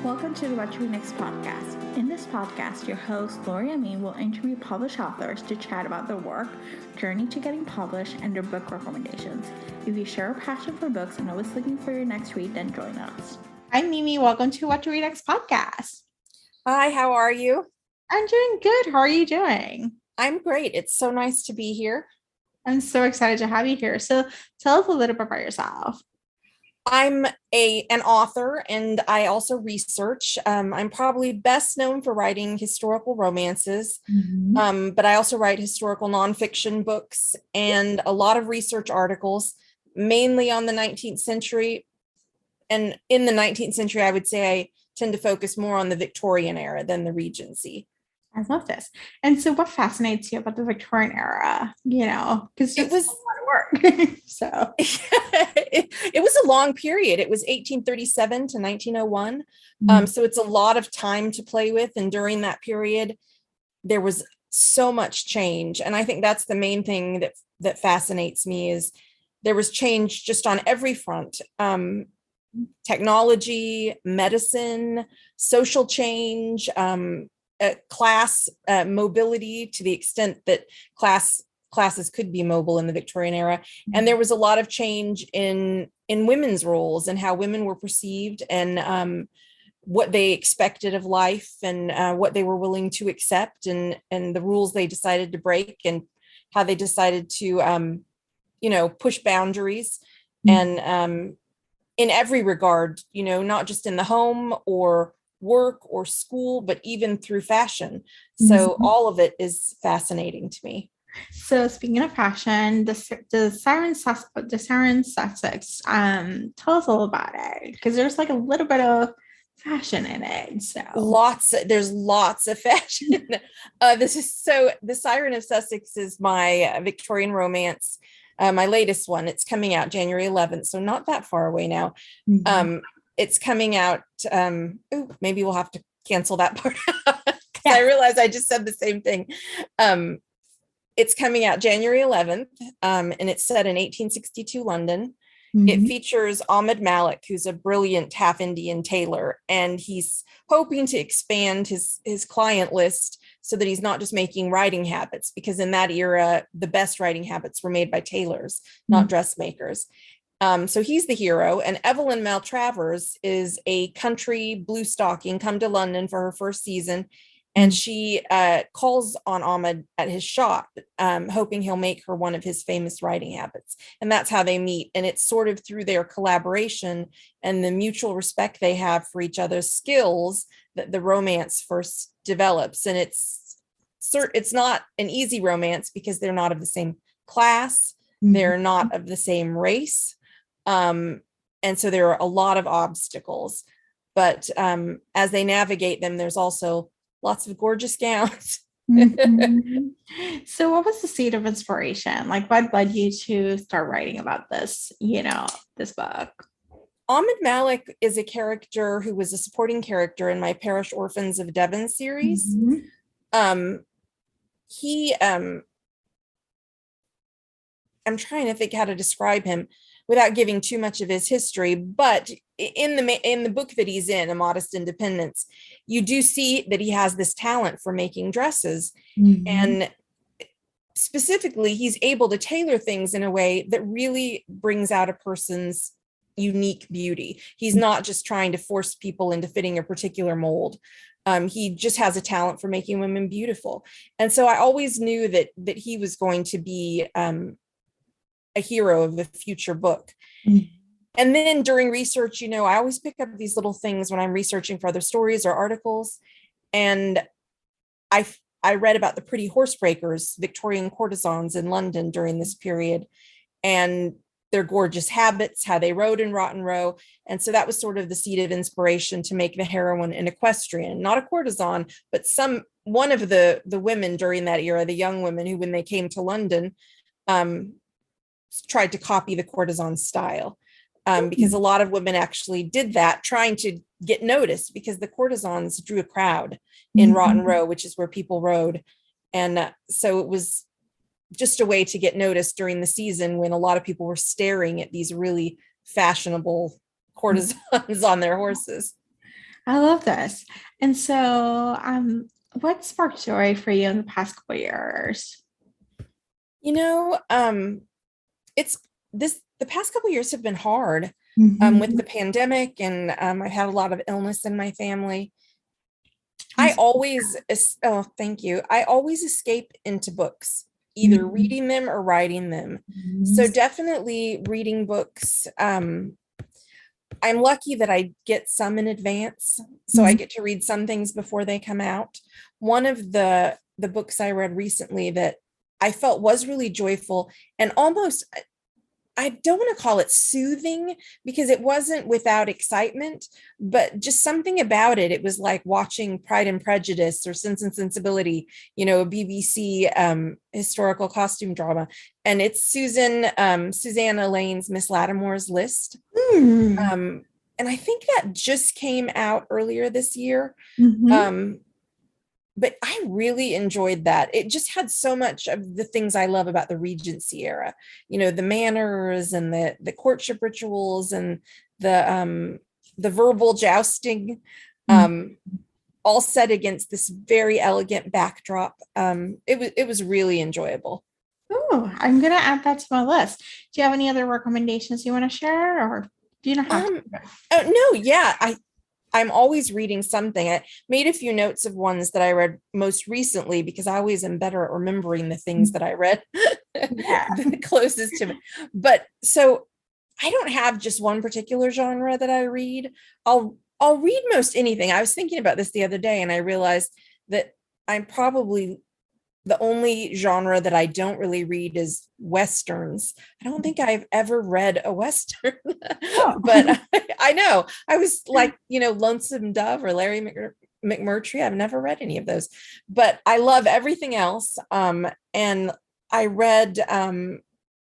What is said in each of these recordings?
Welcome to the What to Read Next podcast. In this podcast, your host, Lori Amin, will interview published authors to chat about their work, journey to getting published, and their book recommendations. If you share a passion for books and always looking for your next read, then join us. Hi, Mimi. Welcome to What to Read Next podcast. Hi, how are you? I'm doing good. How are you doing? I'm great. It's so nice to be here. I'm so excited to have you here. So tell us a little bit about yourself. I'm an author and I also research. I'm probably best known for writing historical romances, but I also write historical nonfiction books and a lot of research articles, mainly on the 19th century. And in the 19th century, I would say I tend to focus more on the Victorian era than the Regency. I love this. And so what fascinates you about the Victorian era? Because it was a lot of work. So it was a long period. It was 1837 to 1901. So it's a lot of time to play with. And during that period, there was so much change. And I think that's the main thing that fascinates me is there was change just on every front. Technology, medicine, social change, class mobility to the extent that classes could be mobile in the Victorian era. And there was a lot of change in women's roles and how women were perceived and what they expected of life and what they were willing to accept and the rules they decided to break and how they decided to, push boundaries and in every regard, not just in the home or work or school, but even through fashion. So all of it is fascinating to me. So speaking of fashion, the Siren Sussex, tell us a little about it because there's like a little bit of fashion in it. So there's lots of fashion. The Siren of Sussex is my Victorian romance, my latest one. It's coming out January 11th, so not that far away now. It's coming out. Maybe we'll have to cancel that part. Yeah. I realize I just said the same thing. It's coming out January 11th, and it's set in 1862 London. It features Ahmed Malik, who's a brilliant half Indian tailor, and he's hoping to expand his client list so that he's not just making writing habits, because in that era, the best writing habits were made by tailors, not dressmakers. So he's the hero, and Evelyn Maltravers is a country bluestocking come to London for her first season, and she calls on Ahmed at his shop, hoping he'll make her one of his famous writing habits. And that's how they meet. And it's sort of through their collaboration and the mutual respect they have for each other's skills that the romance first develops. And it's not an easy romance because they're not of the same class, they're not of the same race. And so there are a lot of obstacles, but as they navigate them, there's also lots of gorgeous gowns. So what was the seed of inspiration? Like what led you to start writing about this, this book? Ahmed Malik is a character who was a supporting character in my Parish Orphans of Devon series. I'm trying to think how to describe him without giving too much of his history, but in the book that he's in, A Modest Independence, you do see that he has this talent for making dresses. And specifically, he's able to tailor things in a way that really brings out a person's unique beauty. He's not just trying to force people into fitting a particular mold. He just has a talent for making women beautiful. And so I always knew that he was going to be a hero of a future book. And then during research, I always pick up these little things when I'm researching for other stories or articles. And I read about the pretty horsebreakers, Victorian courtesans in London during this period, and their gorgeous habits, how they rode in Rotten Row. And so that was sort of the seed of inspiration to make the heroine an equestrienne, not a courtesan, but one of the women during that era, the young women who, when they came to London, tried to copy the courtesan style. Because a lot of women actually did that, trying to get noticed, because the courtesans drew a crowd in Rotten Row, which is where people rode. And so it was just a way to get noticed during the season when a lot of people were staring at these really fashionable courtesans on their horses. I love this. And so, what sparked joy for you in the past couple of years? You know, it's this the past couple of years have been hard with Mhm. the pandemic, and I've had a lot of illness in my family. I'm I so- always, oh, thank you. I always escape into books, either Mhm. reading them or writing them. So definitely reading books. I'm lucky that I get some in advance, so I Mhm. get to read some things before they come out. One of the books I read recently that I felt was really joyful and almost, I don't want to call it soothing because it wasn't without excitement, but just something about it. It was like watching Pride and Prejudice or Sense and Sensibility, a BBC historical costume drama. And it's Susanna Lane's Miss Lattimore's List. Mm. And I think that just came out earlier this year. Mhm. Um, but I really enjoyed that. It just had so much of the things I love about the Regency era, the manners and the courtship rituals and the verbal jousting, Mhm. um, all set against this very elegant backdrop. It was really enjoyable. Oh, I'm gonna add that to my list. Do you have any other recommendations you want to share, or do you not have Um, to? oh no, yeah, I'm always reading something. I made a few notes of ones that I read most recently because I always am better at remembering the things that I read Yeah. the closest to me. But so I don't have just one particular genre that I read. I'll read most anything. I was thinking about this the other day and I realized that I'm probably the only genre that I don't really read is Westerns. I don't think I've ever read a Western, Oh. but I know I was like, Lonesome Dove or Larry McMurtry. I've never read any of those, but I love everything else. And I read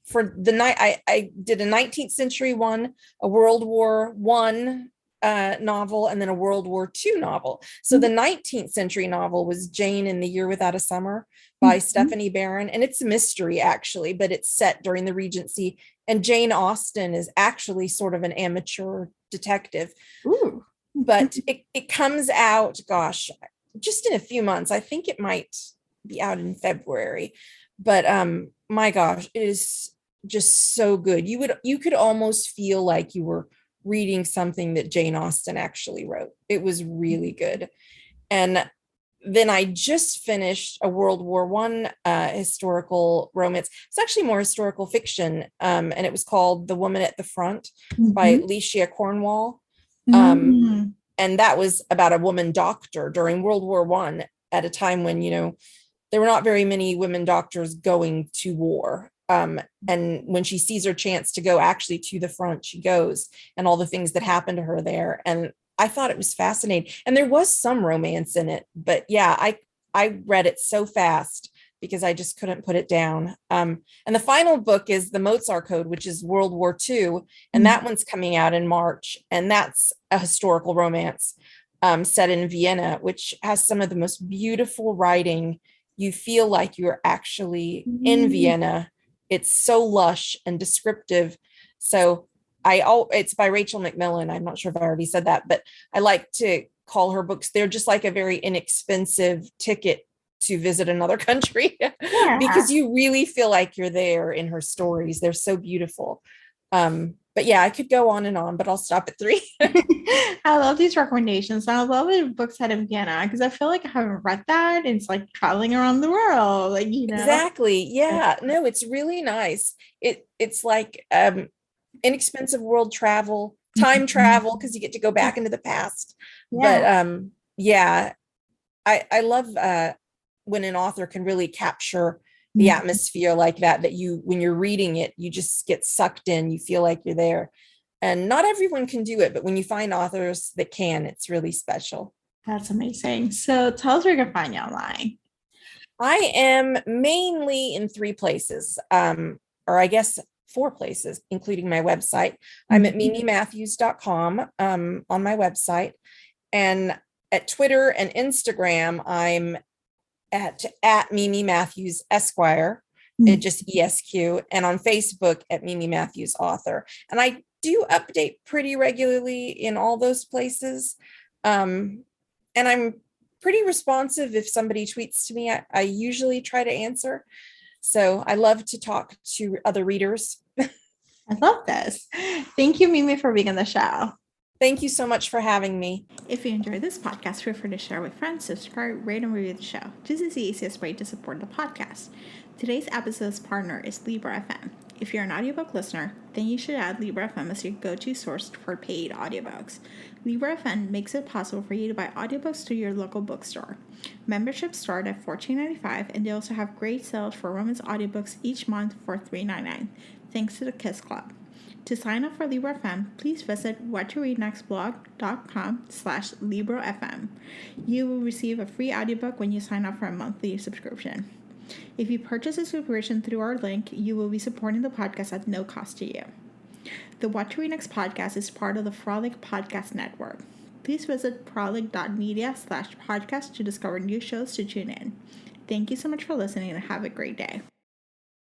for the night, I did a 19th century one, a World War One novel, and then a World War II novel. So the 19th century novel was Jane in the Year Without a Summer by Mhm. Stephanie Barron. And it's a mystery, actually, but it's set during the Regency. And Jane Austen is actually sort of an amateur detective. Ooh. But it comes out, gosh, just in a few months. I think it might be out in February. But my gosh, it is just so good. You could almost feel like you were reading something that Jane Austen actually wrote. It was really good. And then I just finished a World War One historical romance. It's actually more historical fiction, and it was called The Woman at the Front by Mhm. Alicia Cornwall. Um, Mhm. and that was about a woman doctor during World War One at a time when there were not very many women doctors going to war. And when she sees her chance to go actually to the front, she goes, and all the things that happened to her there. And I thought it was fascinating. And there was some romance in it, but yeah, I read it so fast because I just couldn't put it down. And the final book is The Mozart Code, which is World War II, and Mhm. that one's coming out in March, and that's a historical romance set in Vienna, which has some of the most beautiful writing. You feel like you're actually in Mhm. Vienna. It's so lush and descriptive. So it's by Rachel McMillan. I'm not sure if I already said that, but I like to call her books. They're just like a very inexpensive ticket to visit another country Yeah. because you really feel like you're there in her stories. They're so beautiful. But yeah, I could go on and on, but I'll stop at three. I love these recommendations. And I love it books out of Vienna because I feel like I haven't read that. It's like traveling around the world, Exactly. Yeah. No, it's really nice. It's like inexpensive world travel, time Mhm. travel, because you get to go back into the past. But Yeah. yeah, I love when an author can really capture the Mhm. atmosphere like that you when you're reading it, you just get sucked in, you feel like you're there. And not everyone can do it, but when you find authors that can, it's really special. That's amazing. So tell us where you can find you online. I am mainly in three places, or I guess four places, including my website. I'm at Mhm. mimimatthews.com on my website. And at Twitter and Instagram, I'm at Mimi Matthews Esquire, it Mhm. just ESQ, and on Facebook at Mimi Matthews Author. And I do update pretty regularly in all those places. And I'm pretty responsive. If somebody tweets to me, I usually try to answer. So I love to talk to other readers. I love this. Thank you, Mimi, for being on the show. Thank you so much for having me. If you enjoyed this podcast, feel free to share with friends, subscribe, rate, and review the show. This is the easiest way to support the podcast. Today's episode's partner is Libra FM. If you're an audiobook listener, then you should add Libra FM as your go-to source for paid audiobooks. Libra FM makes it possible for you to buy audiobooks through your local bookstore. Memberships start at $14.95, and they also have great sales for romance audiobooks each month for $3.99, thanks to the Kiss Club. To sign up for Libra FM, please visit whattoreadnextblog.com/LibraFM. You will receive a free audiobook when you sign up for a monthly subscription. If you purchase a subscription through our link, you will be supporting the podcast at no cost to you. The What to Read Next podcast is part of the Frolic Podcast Network. Please visit frolic.media/podcast to discover new shows to tune in. Thank you so much for listening and have a great day.